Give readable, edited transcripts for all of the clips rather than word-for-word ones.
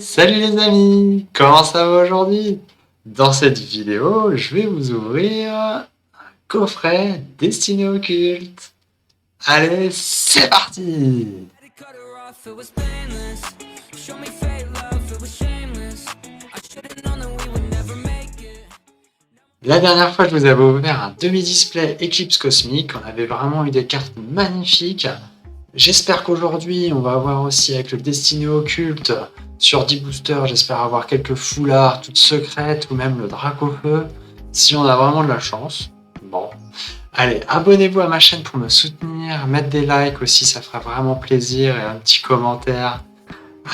Salut les amis, comment ça va aujourd'hui? Dans cette vidéo, je vais vous ouvrir un coffret destiné au culte. Allez, c'est parti! La dernière fois, je vous avais ouvert un demi-display Eclipse Cosmique. On avait vraiment eu des cartes magnifiques. J'espère qu'aujourd'hui, on va avoir aussi avec le Destiné Occulte sur 10 boosters, j'espère avoir quelques foulards toutes secrètes ou même le Dracofeu, si on a vraiment de la chance. Bon. Allez, abonnez-vous à ma chaîne pour me soutenir, mettre des likes aussi, ça fera vraiment plaisir, et un petit commentaire.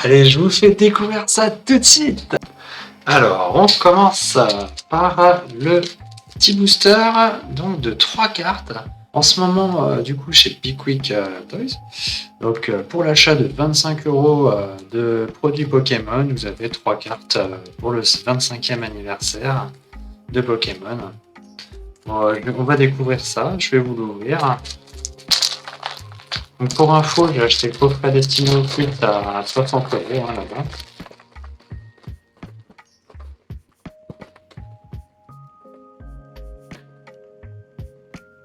Allez, je vous fais découvrir ça tout de suite. Alors, on commence par le petit booster donc de 3 cartes. En ce moment, du coup, chez Pickwick Toys. Donc, pour l'achat de 25 € de produits Pokémon, vous avez 3 cartes pour le 25e anniversaire de Pokémon. Bon, on va découvrir ça, je vais vous l'ouvrir. Donc, pour info, j'ai acheté le coffret destiné au culte à 60 € là-bas.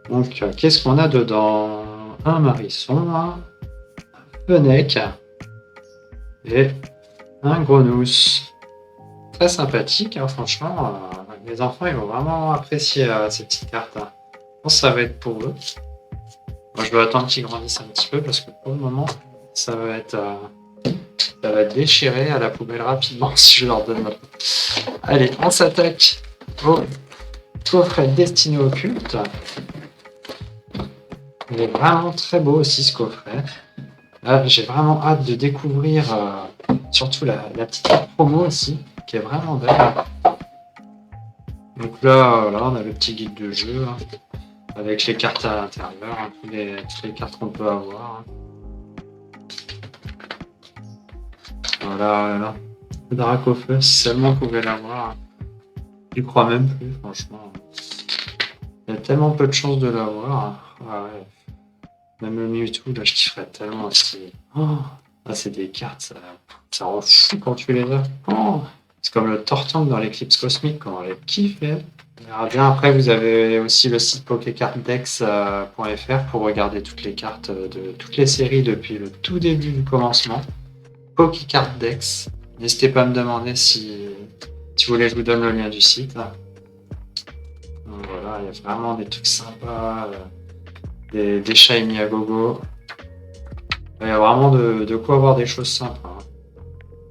Donc, qu'est-ce qu'on a dedans? Un Marisson, un Fennec et un Grenousse. Très sympathique, hein, franchement. Les enfants, ils vont vraiment apprécier ces petites cartes. Je pense que ça va être pour eux. Moi, je dois attendre qu'ils grandissent un petit peu parce que pour le moment, ça va être déchiré à la poubelle rapidement si je leur donne maintenant. Allez, on s'attaque au coffret destiné au culte. Il est vraiment très beau aussi ce coffret. Là, j'ai vraiment hâte de découvrir surtout la petite carte promo aussi, qui est vraiment belle. Donc là, on a le petit guide de jeu hein, avec les cartes à l'intérieur, hein, toutes les cartes qu'on peut avoir. Hein. Voilà. Le Dracofeu, si seulement on pouvait l'avoir. Hein. Je crois même plus, franchement. Il y a tellement peu de chances de l'avoir. Ah ouais. Même le Mewtwo, là, je kifferais tellement aussi. Oh, ah, c'est des cartes, ça rend fou quand tu les as. Oh, c'est comme le Tortank dans l'Eclipse Cosmique, quand on les kiffe. On verra bien. Après, vous avez aussi le site pokécartdex.fr pour regarder toutes les cartes de toutes les séries depuis le tout début du commencement. Pokécartdex. N'hésitez pas à me demander si vous voulez que je vous donne le lien du site. Donc voilà, il y a vraiment des trucs sympas. Des shiny à gogo. Il y a vraiment de quoi avoir des choses sympas. Hein.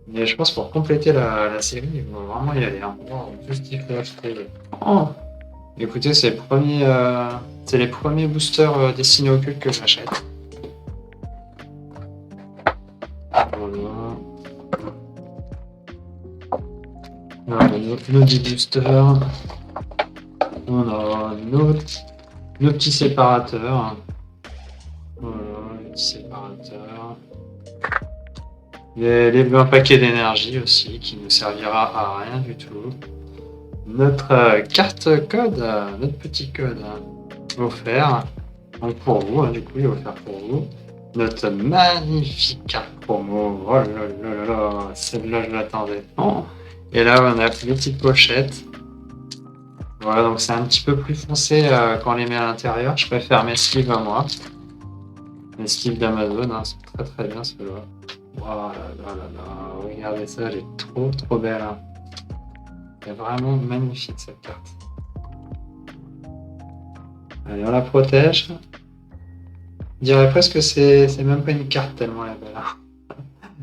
Mais je pense pour compléter la série, il faut vraiment y aller. Hein. Tout ce qu'il faut acheter. Oh écoutez, c'est les premiers boosters destinés au culte que j'achète. Voilà, nos 10 boosters. On a nos petits séparateurs. Voilà, les petits séparateurs. Un paquet d'énergie aussi, qui ne servira à rien du tout. Notre carte code, notre petit code offert. Donc pour vous, hein, du coup, il est offert pour vous. Notre magnifique carte promo. Oh là là là là, celle-là, je l'attendais. Oh. Et là, on a les petites pochettes. Voilà, donc c'est un petit peu plus foncé quand on les met à l'intérieur. Je préfère mes sleeves à moi. Les sleeves d'Amazon, hein, c'est très très bien ceux-là. Wow, regardez ça, elle est trop belle. Hein. Elle est vraiment magnifique cette carte. Allez, on la protège. Je dirais presque que c'est même pas une carte tellement elle est belle. Hein.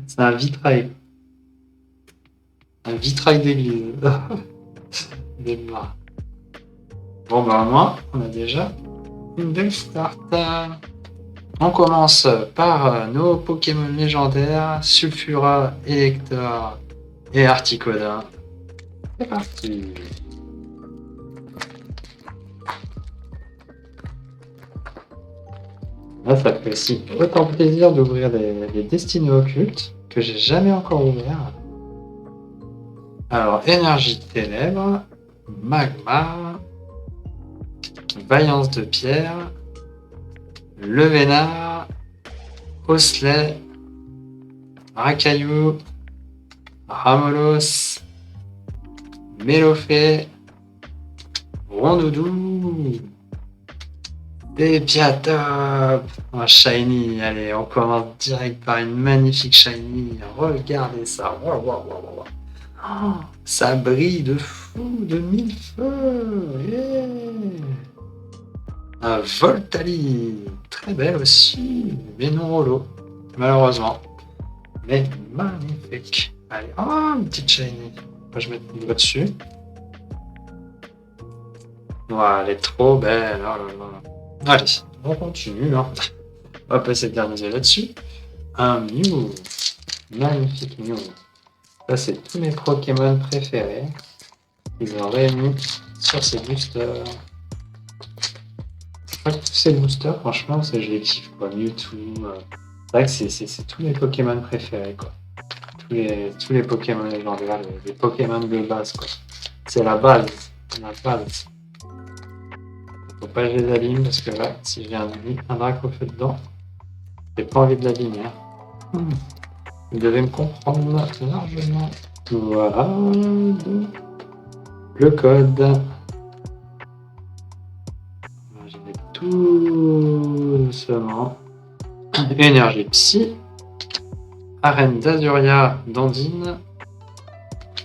C'est un vitrail. Un vitrail d'église. Des noirs. Bon, bah, au moins, on a déjà une belle carte. On commence par nos Pokémon légendaires, Sulfura, Elector et Articoda. C'est parti. Là, ça fait aussi autant plaisir d'ouvrir des destinés occultes que j'ai jamais encore ouvert. Alors, Énergie de Ténèbres, Magma, Vaillance de Pierre, Le Vénard, Osselet, Racaillou, Ramolos, Mélofée, Rondoudou, Dépiatop, un shiny. Allez, on commence direct par une magnifique shiny. Regardez ça. Wow, wow, wow, wow. Oh, ça brille de fou, de mille feux. Yeah. Un Voltali, très belle aussi, mais non holo, malheureusement. Mais magnifique. Allez, oh, une petite shiny. Moi, je mets le doigt dessus. Ouais, elle est trop belle. Oh là là. Allez, on continue. Hein. On va pas s'éterniser là-dessus. Un Mew. Magnifique Mew. Ça, c'est tous mes Pokémon préférés. Ils ont réuni sur ces boosters. Je crois que tous ces boosters, franchement, je les kiffe. Quoi. Mewtwo. C'est vrai que c'est tous mes Pokémon préférés. Quoi. Tous les Pokémon légendaires, les Pokémon de base. Quoi. C'est la base. La base. Faut pas que je les aligne parce que là, si j'ai un Dracofeu dedans, j'ai pas envie de l'abîmer. Hein. Vous devez me comprendre largement. Voilà. Le code. Je vais tout doucement. Énergie psy. Arène d'Azuria d'Andine.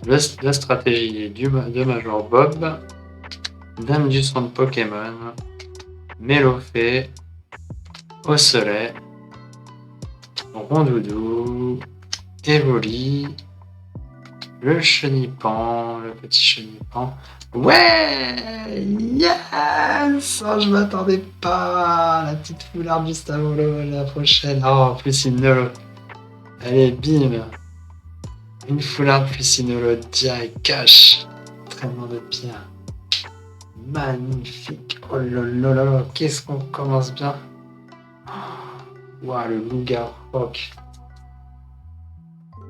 La stratégie de Major Bob. Dame du centre Pokémon. Mélofée. Osselet. Rondoudou. Evoli. Le chenipan. Le petit chenipan. Ouais! Yes! Oh, je m'attendais pas! La petite foularde juste avant la prochaine. Oh, en plus une holo. Allez, bim! Une foularde plus une holo direct cash. Entraînement de pierre. Magnifique! Oh là là là, qu'est-ce qu'on commence bien! Waouh, le loup-garou rock.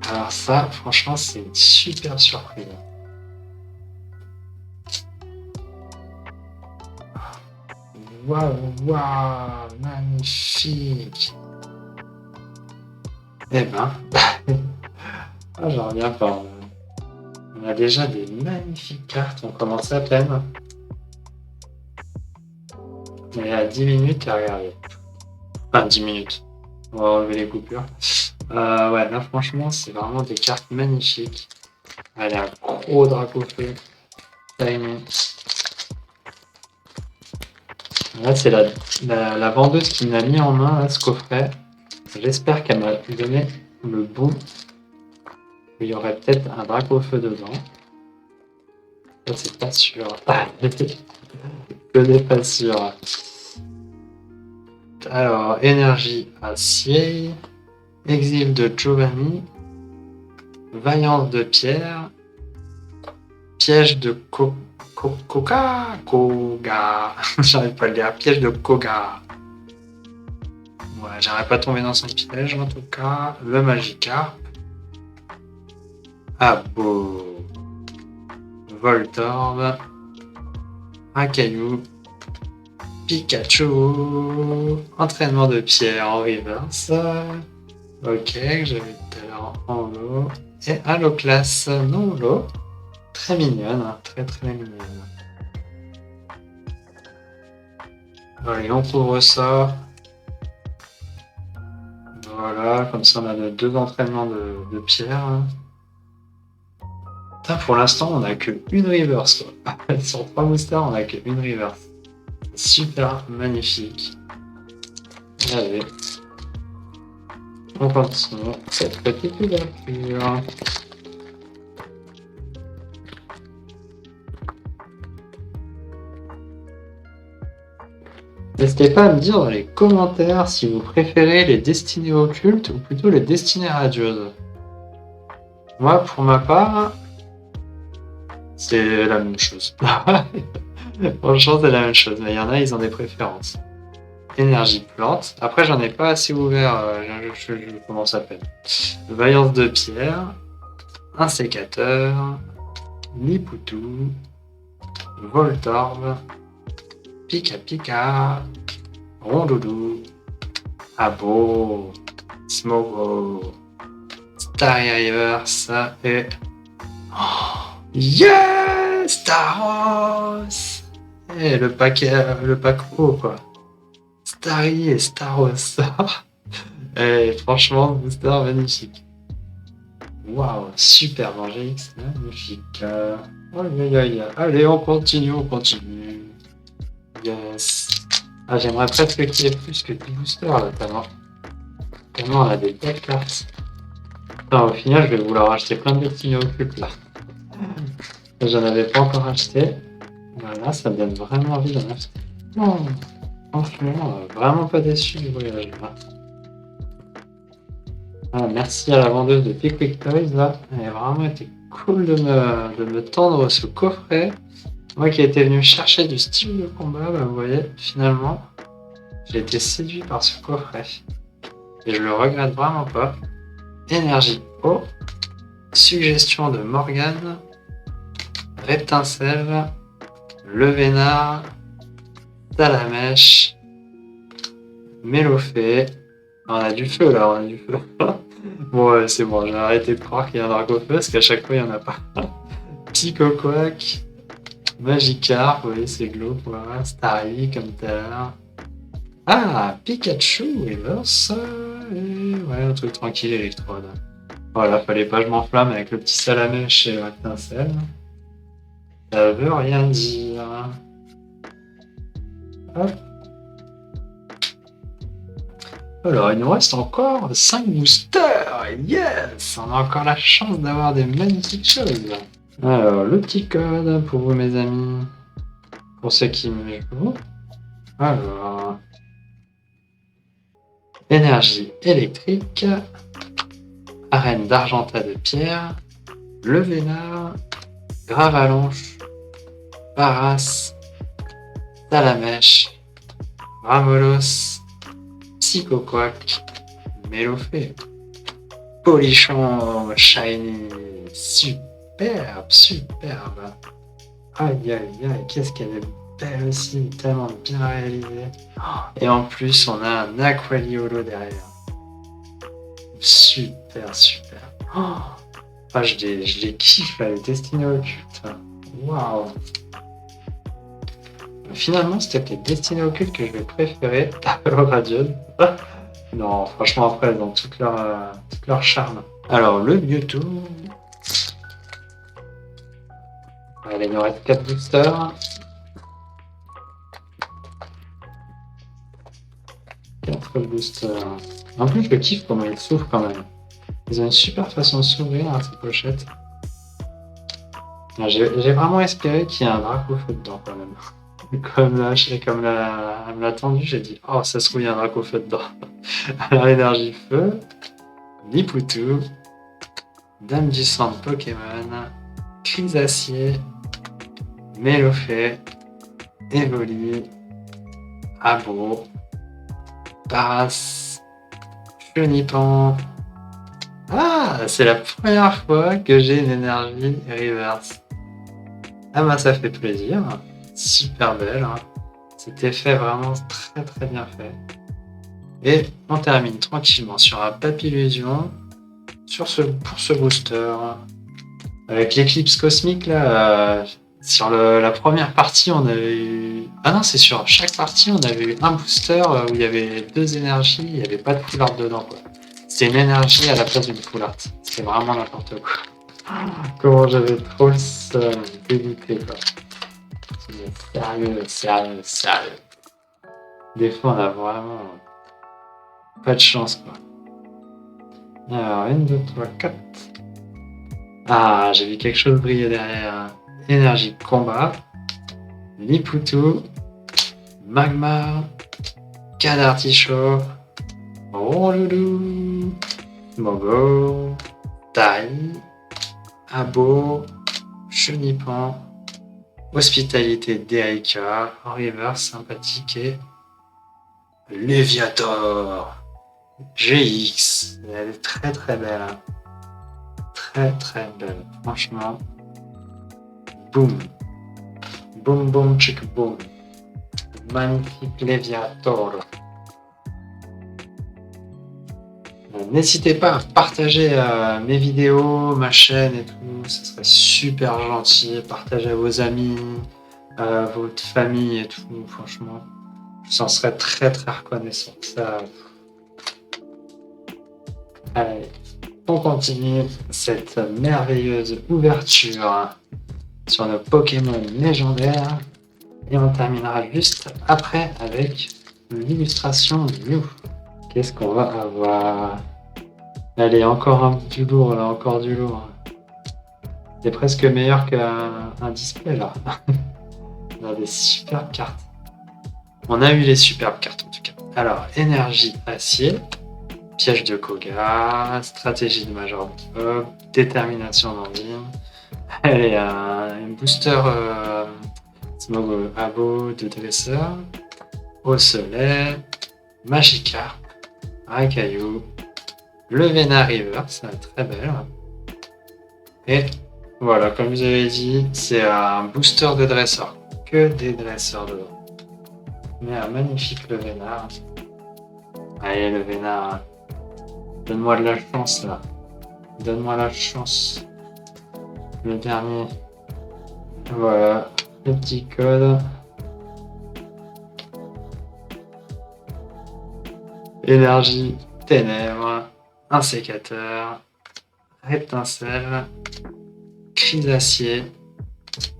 Alors ça, franchement, c'est une super surprise. Waouh, waouh, magnifique. Eh ben, ah, j'en reviens pas. On a déjà des magnifiques cartes, on commence à peine. On est à 10 minutes à regarder. Enfin, 10 minutes. On va enlever les coupures. Ouais, là, franchement, c'est vraiment des cartes magnifiques. Allez, un gros Dracofeu. Timing. Là, c'est la vendeuse qui m'a mis en main là, ce coffret. J'espère qu'elle m'a donné le bon. Il y aurait peut-être un Dracofeu dedans. Ça, c'est pas sûr. Je n'ai pas sûr. Alors, énergie acier. Exil de Giovanni. Vaillance de Pierre. Piège de Koga. J'arrive pas à le dire. Piège de Koga. Ouais, j'arrive pas à tomber dans son piège en tout cas. Le Magikarp. Abo. Voltorb. Akayu. Pikachu. Entraînement de pierre en reverse. Ok, que j'avais tout à l'heure en holo. Et Alloclass non holo. Très mignonne, hein, très très mignonne. Allez, on couvre ça. Voilà, comme ça on a deux entraînements de pierre. Hein. Putain, pour l'instant, on n'a qu'une reverse. Quoi. Sur 3 boosters, on n'a qu'une reverse. Super magnifique. Allez. On continue cette petite ouverture. N'hésitez pas à me dire dans les commentaires si vous préférez les destinées occultes ou plutôt les destinées radieuses. Moi, pour ma part, c'est la même chose. Franchement, c'est la même chose, mais il y en a, ils ont des préférences. Énergie plante. Après, j'en ai pas assez ouvert, je commence à peine. Vaillance de pierre. Un sécateur. Nipoutou. Voltorb. Pika Pika. Rondoudou. Abo. Smogo. Starry Rivers et... Oh, yes! Staros! Et le pack haut, quoi. Starry et Staros. Et franchement, booster magnifique. Waouh, super Angélix, magnifique. Allez, on continue. Yes. Ah, j'aimerais presque qu'il y ait plus que 10 boosters, là, tellement on a des belles cartes. Non, au final, je vais vouloir acheter plein de destinés occultes, là. J'en avais pas encore acheté. Voilà, ça me donne vraiment envie d'en acheter. Non, franchement, vraiment pas déçu du voyage, là. Ah, merci à la vendeuse de Pickwick Toys, là. Elle a vraiment été cool de me tendre ce coffret. Moi qui étais venu chercher du style de combat, bah, vous voyez, finalement, j'ai été séduit par ce coffret. Et je le regrette vraiment pas. Énergie eau. Suggestion de Morgane. Reptincelle. Le Vénard. Salamèche. Mélofée. On a du feu là, on a du feu. Bon, ouais, c'est bon, j'ai arrêté de croire qu'il y a un Dracofeu parce qu'à chaque fois il n'y en a pas. Psychoquack. Magikarp, vous voyez, c'est glauque, voilà. Starly comme tout à l'heure. Ah, Pikachu, Reverse. Ouais, un truc tranquille, électrode. Voilà, fallait pas que je m'enflamme avec le petit Salamèche et Reptincelle. Ça veut rien dire. Hop. Alors, il nous reste encore 5 boosters. Yes! On a encore la chance d'avoir des magnifiques choses. Alors, le petit code pour vous, mes amis. Pour ceux qui me jouent. Alors. Énergie électrique. Arène d'Argentat de pierre. Le Vénard. Gravalanche. Paras. Salamèche. Ramolos. Psychoquack. Mélofée. Polichon Shiny. Superbe. Aïe, qu'est-ce qu'elle est belle aussi, tellement bien réalisée. Et en plus, on a un Aqualiolo derrière. Super. Je les kiffe, là, les Destinées Occultes. Waouh. Finalement, c'est peut-être les Destinées Occultes que je vais préférer au Radion. Non, franchement, après, elles ont tout leur charme. Alors, le Mewtwo. Allez, il nous reste 4 boosters. 4 boosters. En plus, je kiffe comment ils s'ouvrent quand même. Ils ont une super façon de s'ouvrir, hein, ces pochettes. J'ai vraiment espéré qu'il y ait un Dracofeu dedans quand même. Comme elle me l'a tendu, j'ai dit oh, ça se trouve, il y a un Dracofeu dedans. Alors, énergie feu, Lipoutou, Dame du sang de Pokémon, Crisacier, Mélofée, Evoli, Abo, Paras, Chenipan. Ah, c'est la première fois que j'ai une énergie reverse. Ah bah ça fait plaisir. Super belle. Hein. C'était fait vraiment très bien fait. Et on termine tranquillement sur un Papillusion pour ce booster. Avec l'éclipse cosmique là, sur la première partie on avait eu... Ah non, c'est sur chaque partie on avait eu un booster où il y avait 2 énergies, il n'y avait pas de full art dedans quoi. C'était une énergie à la place d'une full art. C'était vraiment n'importe quoi. Comment j'avais trop le seum, dégoûté quoi. Sérieux. Des fois on a vraiment pas de chance quoi. Alors 1, 2, 3, 4. Ah, j'ai vu quelque chose briller derrière. Énergie combat. Lipoutou. Magmar. Cadartichaud. Ronloulou. Mogo. Tai. Abo. Chenipan. Hospitalité d'Erika. River sympathique et Léviator. GX. Elle est très belle. Hein. Très belle. Franchement. Boum. Boum, chick boum. Magnifique Léviator. N'hésitez pas à partager mes vidéos, ma chaîne et tout, ça serait super gentil. Partagez à vos amis, à votre famille et tout, franchement. Je s'en serais très très reconnaissant. Ça... Allez, on continue cette merveilleuse ouverture sur nos Pokémon légendaires. Et on terminera juste après avec l'illustration de Mew. Qu'est-ce qu'on va avoir? Allez, encore du lourd là, encore du lourd. C'est presque meilleur qu'un display là. On a des superbes cartes. On a eu les superbes cartes en tout cas. Alors, énergie acier, piège de Koga, stratégie de Major Bob, détermination d'Andine. Allez, un booster Smogo Abo de dresseur, Osselet, Magikarp, Raikou, le Vénard River, c'est très belle. Et voilà, comme vous avez dit, c'est un booster de dresseur. Que des dresseurs dedans. Mais un magnifique le Vénard. Allez, le Vénard. Donne-moi de la chance là. Donne-moi la chance. Le dernier. Voilà, le petit code. Énergie, ténèbres, un sécateur, étincelle, crise d'acier,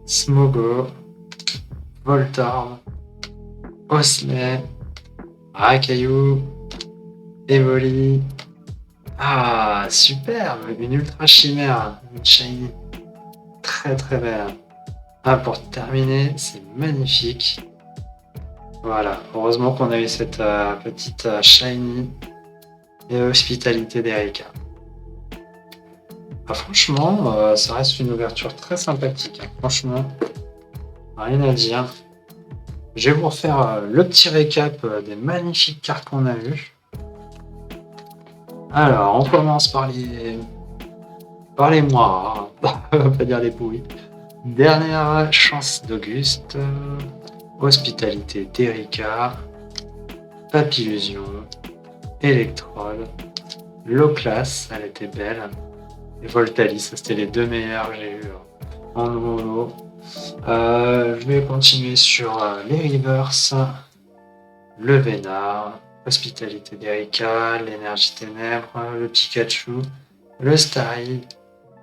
Smogo, Voltorb, Osselet, Raikou, Evoli. Ah, superbe, une ultra chimère, une shiny. Très très belle. Ah, pour terminer, c'est magnifique. Voilà, heureusement qu'on a eu cette petite shiny et hospitalité d'Erika. Ah, franchement, ça reste une ouverture très sympathique. Hein. Franchement, rien à dire. Je vais vous refaire le petit récap des magnifiques cartes qu'on a eues. Alors, on commence par les mois, on va pas dire les bruits. Dernière chance d'Auguste, hospitalité d'Erika, Papillusion, Électrode, Low-Class, elle était belle, et Voltalis, ça c'était les deux meilleurs que j'ai eu en nouveau lot. Je vais continuer sur les Reverse, le Vénard, hospitalité d'Erika, l'énergie ténèbres, le Pikachu, le Starry,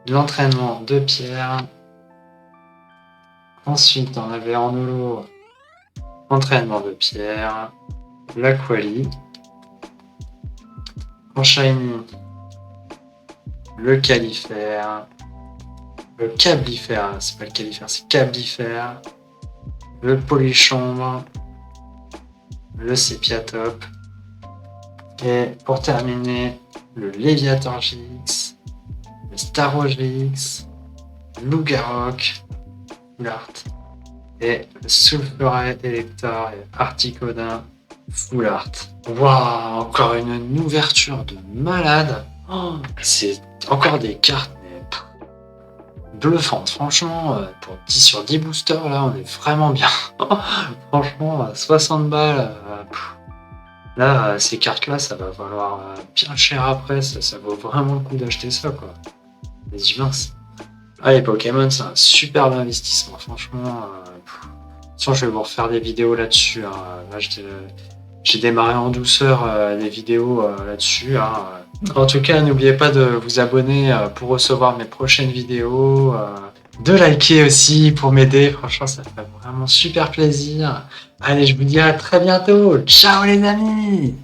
l'entraînement de Pierre. Ensuite, on avait en holo entraînement de Pierre, l'Aquali, en shiny, le Califère, le Cablifère, c'est pas le Califère, c'est Cablifère, le Polichombre, le Sépiatop, et pour terminer, le Léviator GX, le Starro GX, Lougarok, Art et le Sulfuret Elector et Articodin Full Art. Waouh, encore une ouverture de malade. Oh, c'est encore des cartes mais bluffantes. Franchement, pour 10 sur 10 boosters, là, on est vraiment bien. Franchement, 60 balles. Là, ces cartes-là, ça va valoir bien cher après. Ça vaut vraiment le coup d'acheter ça, quoi. Les mince. Ah, les Pokémon, c'est un superbe investissement, franchement. Sinon, je vais vous refaire des vidéos là-dessus. Hein. Là, j'ai démarré en douceur des vidéos là-dessus. Hein. En tout cas, n'oubliez pas de vous abonner pour recevoir mes prochaines vidéos. De liker aussi pour m'aider. Franchement, ça fait vraiment super plaisir. Allez, je vous dis à très bientôt. Ciao les amis!